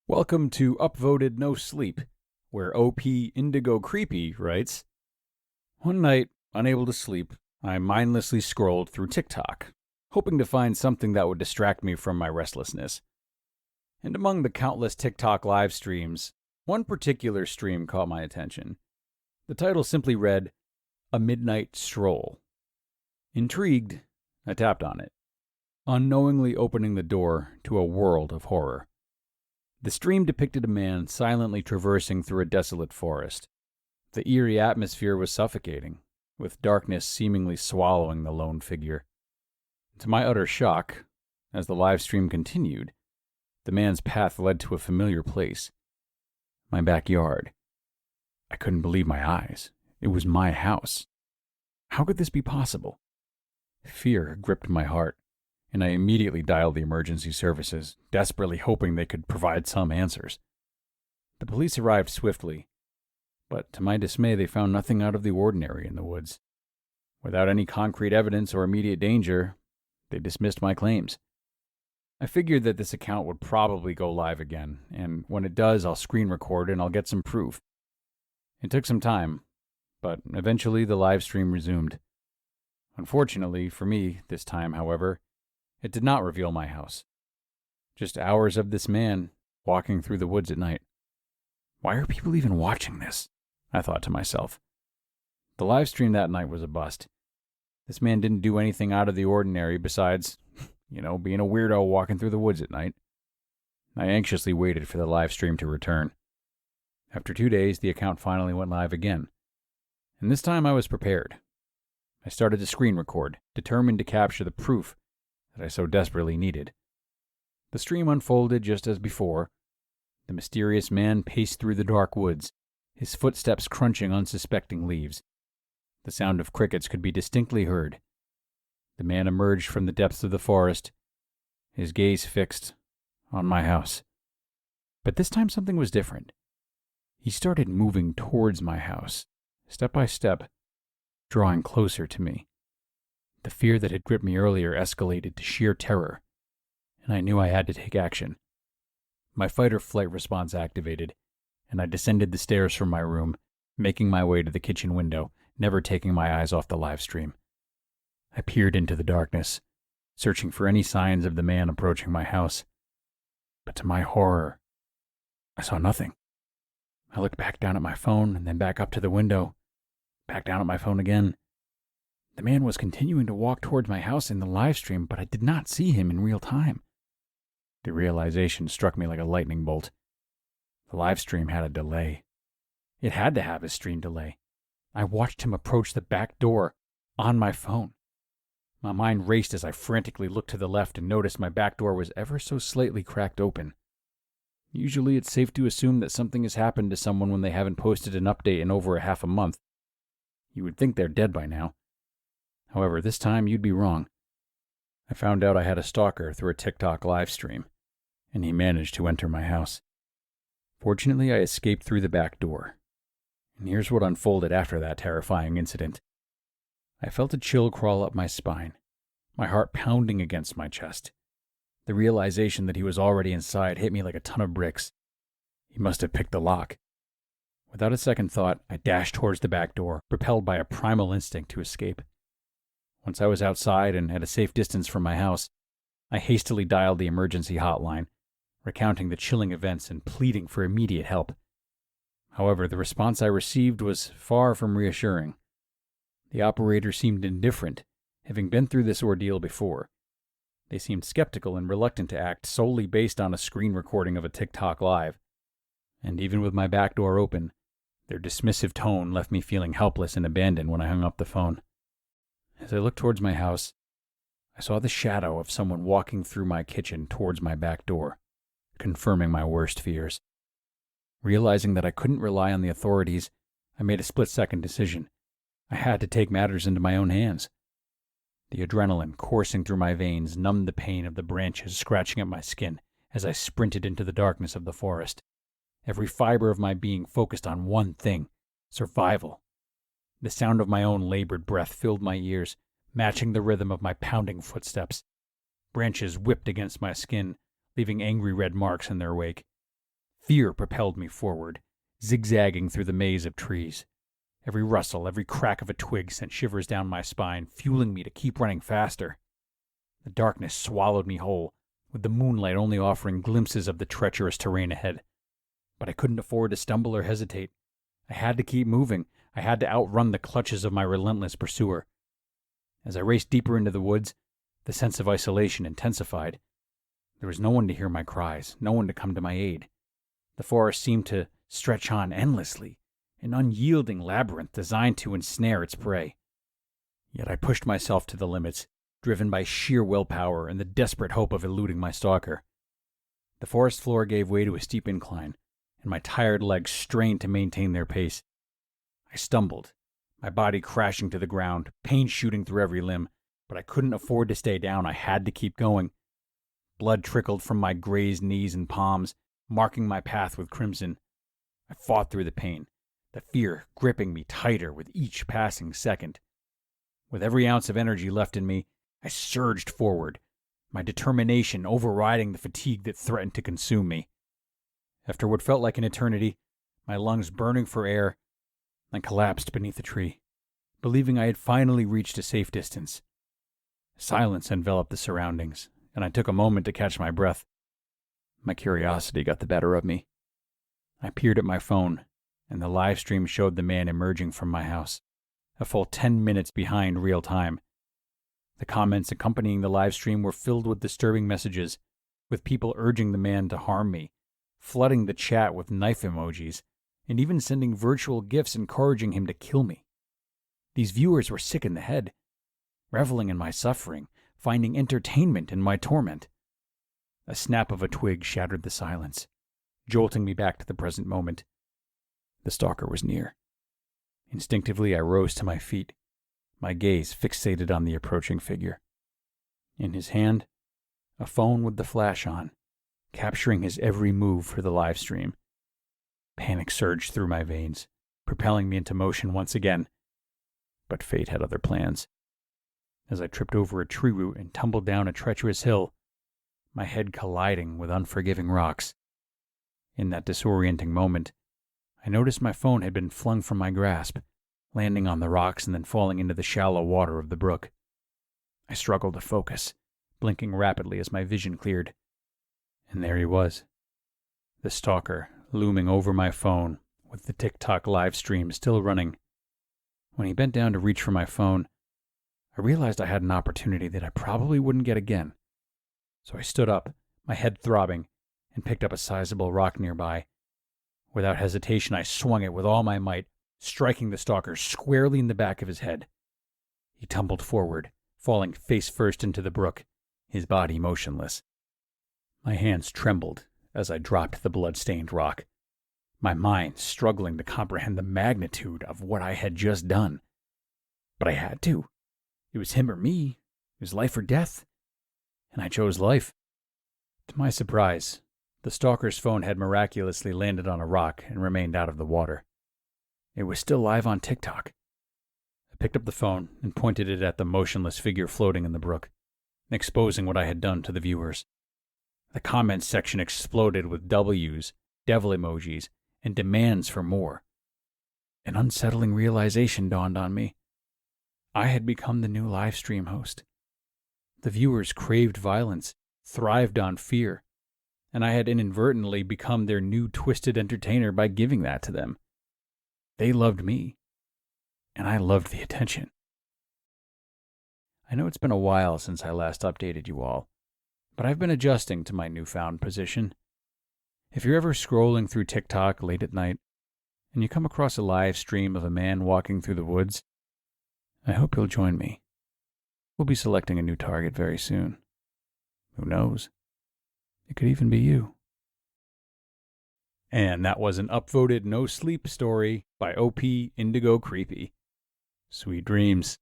Welcome to Upvoted No Sleep, where OP IndigoCreepy writes, "One night, unable to sleep, I mindlessly scrolled through TikTok, hoping to find something that would distract me from my restlessness. And among the countless TikTok live streams, one particular stream caught my attention. The title simply read, 'A Midnight Stroll.' Intrigued, I tapped on it, unknowingly opening the door to a world of horror. The stream depicted a man silently traversing through a desolate forest. The eerie atmosphere was suffocating, with darkness seemingly swallowing the lone figure. To my utter shock, as the live stream continued, the man's path led to a familiar place. My backyard. I couldn't believe my eyes. It was my house. How could this be possible? Fear gripped my heart, and I immediately dialed the emergency services, desperately hoping they could provide some answers. The police arrived swiftly, but to my dismay they found nothing out of the ordinary in the woods. Without any concrete evidence or immediate danger, they dismissed my claims. I figured that this account would probably go live again, and when it does, I'll screen record and I'll get some proof. It took some time, but eventually the live stream resumed. Unfortunately for me this time, however, it did not reveal my house. Just hours of this man walking through the woods at night. Why are people even watching this? I thought to myself. The live stream that night was a bust. This man didn't do anything out of the ordinary besides, being a weirdo walking through the woods at night. I anxiously waited for the live stream to return. After 2 days, the account finally went live again. And this time I was prepared. I started to screen record, determined to capture the proof that I so desperately needed. The stream unfolded just as before. The mysterious man paced through the dark woods, his footsteps crunching unsuspecting leaves. The sound of crickets could be distinctly heard. The man emerged from the depths of the forest, his gaze fixed on my house. But this time something was different. He started moving towards my house, step by step, drawing closer to me. The fear that had gripped me earlier escalated to sheer terror, and I knew I had to take action. My fight-or-flight response activated, and I descended the stairs from my room, making my way to the kitchen window, never taking my eyes off the live stream. I peered into the darkness, searching for any signs of the man approaching my house. But to my horror, I saw nothing. I looked back down at my phone and then back up to the window, back down at my phone again. The man was continuing to walk towards my house in the live stream, but I did not see him in real time. The realization struck me like a lightning bolt. The live stream had a delay. It had to have a stream delay. I watched him approach the back door on my phone. My mind raced as I frantically looked to the left and noticed my back door was ever so slightly cracked open. Usually it's safe to assume that something has happened to someone when they haven't posted an update in over a half a month. You would think they're dead by now. However, this time you'd be wrong. I found out I had a stalker through a TikTok live stream, and he managed to enter my house. Fortunately, I escaped through the back door. And here's what unfolded after that terrifying incident. I felt a chill crawl up my spine, my heart pounding against my chest. The realization that he was already inside hit me like a ton of bricks. He must have picked the lock. Without a second thought, I dashed towards the back door, propelled by a primal instinct to escape. Once I was outside and at a safe distance from my house, I hastily dialed the emergency hotline, recounting the chilling events and pleading for immediate help. However, the response I received was far from reassuring. The operator seemed indifferent, having been through this ordeal before. They seemed skeptical and reluctant to act solely based on a screen recording of a TikTok live. And even with my back door open, their dismissive tone left me feeling helpless and abandoned when I hung up the phone. As I looked towards my house, I saw the shadow of someone walking through my kitchen towards my back door, confirming my worst fears. Realizing that I couldn't rely on the authorities, I made a split-second decision. I had to take matters into my own hands. The adrenaline coursing through my veins numbed the pain of the branches scratching at my skin as I sprinted into the darkness of the forest. Every fiber of my being focused on one thing: survival. The sound of my own labored breath filled my ears, matching the rhythm of my pounding footsteps. Branches whipped against my skin, leaving angry red marks in their wake. Fear propelled me forward, zigzagging through the maze of trees. Every rustle, every crack of a twig sent shivers down my spine, fueling me to keep running faster. The darkness swallowed me whole, with the moonlight only offering glimpses of the treacherous terrain ahead. But I couldn't afford to stumble or hesitate. I had to keep moving. I had to outrun the clutches of my relentless pursuer. As I raced deeper into the woods, the sense of isolation intensified. There was no one to hear my cries, no one to come to my aid. The forest seemed to stretch on endlessly, an unyielding labyrinth designed to ensnare its prey. Yet I pushed myself to the limits, driven by sheer willpower and the desperate hope of eluding my stalker. The forest floor gave way to a steep incline, and my tired legs strained to maintain their pace. I stumbled, my body crashing to the ground, pain shooting through every limb, but I couldn't afford to stay down. I had to keep going. Blood trickled from my grazed knees and palms, marking my path with crimson. I fought through the pain, the fear gripping me tighter with each passing second. With every ounce of energy left in me, I surged forward, my determination overriding the fatigue that threatened to consume me. After what felt like an eternity, my lungs burning for air, I collapsed beneath a tree, believing I had finally reached a safe distance. Silence enveloped the surroundings, and I took a moment to catch my breath. My curiosity got the better of me. I peered at my phone, and the live stream showed the man emerging from my house, a full 10 minutes behind real time. The comments accompanying the live stream were filled with disturbing messages, with people urging the man to harm me, flooding the chat with knife emojis, and even sending virtual gifs encouraging him to kill me. These viewers were sick in the head, reveling in my suffering, finding entertainment in my torment. A snap of a twig shattered the silence, jolting me back to the present moment. The stalker was near. Instinctively, I rose to my feet, my gaze fixated on the approaching figure. In his hand, a phone with the flash on, capturing his every move for the live stream. Panic surged through my veins, propelling me into motion once again. But fate had other plans. As I tripped over a tree root and tumbled down a treacherous hill, my head colliding with unforgiving rocks. In that disorienting moment, I noticed my phone had been flung from my grasp, landing on the rocks and then falling into the shallow water of the brook. I struggled to focus, blinking rapidly as my vision cleared. And there he was, the stalker, looming over my phone, with the TikTok live stream still running. When he bent down to reach for my phone, I realized I had an opportunity that I probably wouldn't get again. So I stood up, my head throbbing, and picked up a sizable rock nearby. Without hesitation, I swung it with all my might, striking the stalker squarely in the back of his head. He tumbled forward, falling face first into the brook, his body motionless. My hands trembled as I dropped the blood-stained rock, my mind struggling to comprehend the magnitude of what I had just done. But I had to. It was him or me. It was life or death. And I chose life. To my surprise, the stalker's phone had miraculously landed on a rock and remained out of the water. It was still live on TikTok. I picked up the phone and pointed it at the motionless figure floating in the brook, exposing what I had done to the viewers. The comments section exploded with W's, devil emojis, and demands for more. An unsettling realization dawned on me. I had become the new live stream host. The viewers craved violence, thrived on fear, and I had inadvertently become their new twisted entertainer by giving that to them. They loved me, and I loved the attention. I know it's been a while since I last updated you all, but I've been adjusting to my newfound position. If you're ever scrolling through TikTok late at night, and you come across a live stream of a man walking through the woods, I hope you'll join me. We'll be selecting a new target very soon. Who knows? It could even be you. And that was an upvoted NoSleep story by OP IndigoCreepy. Sweet dreams.